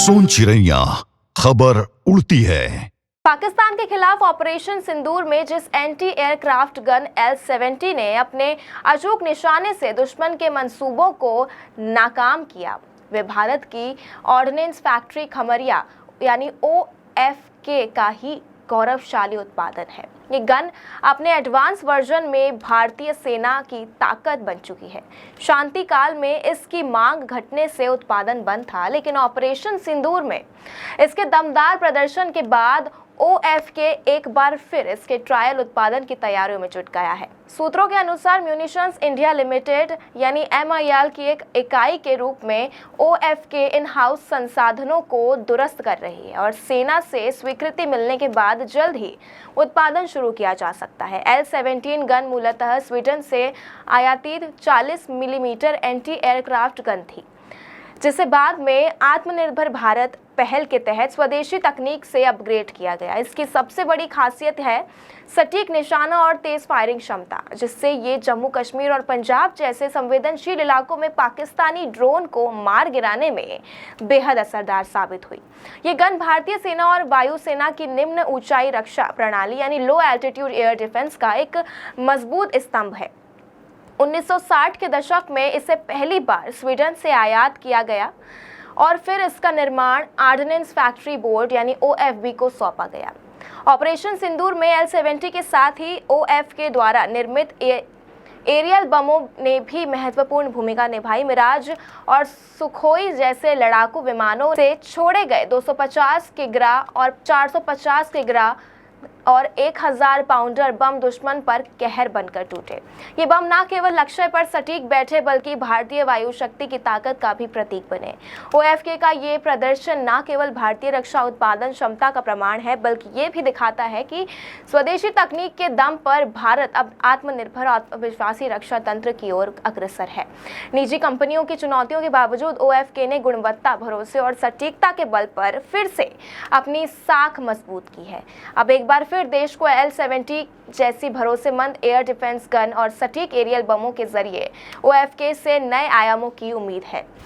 सोन चिड़ैया खबर उड़ती है। पाकिस्तान के खिलाफ ऑपरेशन सिंदूर में जिस एंटी एयरक्राफ्ट गन L-70 ने अपने अचूक निशाने से दुश्मन के मंसूबों को नाकाम किया, वे भारत की ऑर्डिनेंस फैक्ट्री खमरिया यानी OFK का ही गौरवशाली उत्पादन है। ये गन अपने एडवांस वर्जन में भारतीय सेना की ताकत बन चुकी है। शांति काल में इसकी मांग घटने से उत्पादन बंद था, लेकिन ऑपरेशन सिंदूर में इसके दमदार प्रदर्शन के बाद OFK एक बार फिर इसके ट्रायल उत्पादन की तैयारियों में जुट गया है। सूत्रों के अनुसार म्यूनिशंस इंडिया लिमिटेड यानी MIL की एक इकाई के रूप में OFK इन हाउस संसाधनों को दुरुस्त कर रही है और सेना से स्वीकृति मिलने के बाद जल्द ही उत्पादन शुरू किया जा सकता है। L-17 गन मूलतः स्वीडन से आयातित 40 मिलीमीटर एंटी एयरक्राफ्ट गन थी, जिसे बाद में आत्मनिर्भर भारत पहल के तहत स्वदेशी तकनीक से अपग्रेड किया गया। इसकी सबसे बड़ी खासियत है सटीक निशाना और तेज फायरिंग क्षमता, जिससे ये जम्मू कश्मीर और पंजाब जैसे संवेदनशील इलाकों में पाकिस्तानी ड्रोन को मार गिराने में बेहद असरदार साबित हुई। ये गन भारतीय सेना और वायुसेना की निम्न ऊंचाई रक्षा प्रणाली यानी लो एल्टीट्यूड एयर डिफेंस का एक मजबूत स्तंभ है। 1960 के दशक में इसे पहली बार स्वीडन से आयात किया गया और फिर इसका निर्माण ऑर्डिनेंस फैक्ट्री बोर्ड यानी OFB को सौंपा गया। ऑपरेशन सिंदूर में L-70 के साथ ही OFK द्वारा निर्मित एरियल बमों ने भी महत्वपूर्ण भूमिका निभाई। मिराज और सुखोई जैसे लड़ाकू विमानों से छोड़े गए 250 किग्रा और 450 किग्रा और 1000 पाउंडर बम दुश्मन पर कहर बनकर टूटे। ये बम न केवल लक्ष्य पर सटीक बैठे बल्कि भारतीय वायु शक्ति की ताकत का भी प्रतीक बने। OFK का ये प्रदर्शन न केवल भारतीय रक्षा उत्पादन क्षमता का प्रमाण है, बल्कि ये भी दिखाता है कि स्वदेशी तकनीक के दम पर भारत अब आत्मनिर्भर और आत्मविश्वासी रक्षा तंत्र की ओर अग्रसर है। निजी कंपनियों की चुनौतियों के बावजूद OFK ने गुणवत्ता, भरोसे और सटीकता के बल पर फिर से अपनी साख मजबूत की है। अब एक बार फिर देश को L-70 जैसी भरोसेमंद एयर डिफेंस गन और सटीक एरियल बमों के जरिए OFK से नए आयामों की उम्मीद है।